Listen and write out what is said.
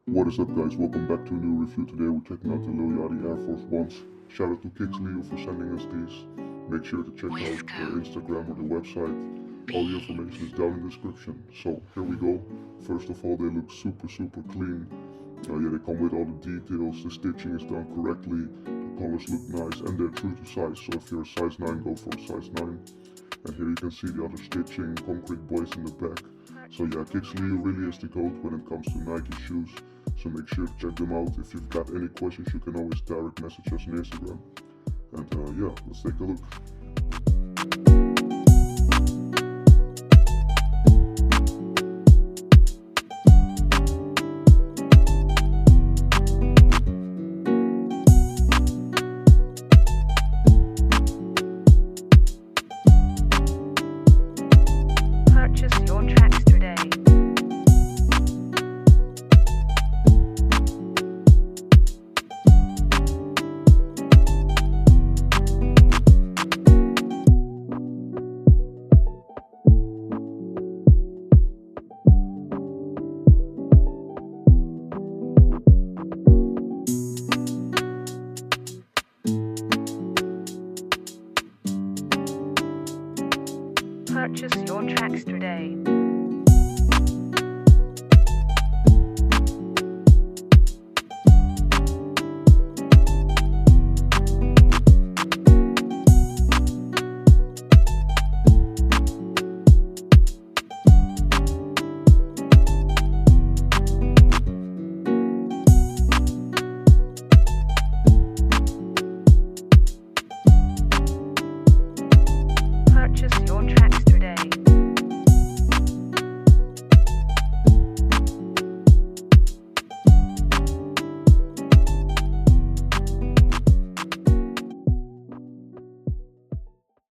What is up, guys? Welcome back to a new review. Today we're checking out the Yachty Air Force Ones. Shout out to Kixley for sending us these. Make sure to check out their Instagram or their website. All the information is down in the description. So here we go. First of all, they look super clean. Yeah, they come with all the details. The stitching is done correctly. The colors look nice and they're true to size. So if you're a size 9, go for a size 9. And here you can see the other stitching, concrete buoys in the back. So yeah, Kixley really is the GOAT when it comes to Nike shoes. So make sure to check them out. If you've got any questions, you can always direct message us on Instagram. And yeah, let's take a look.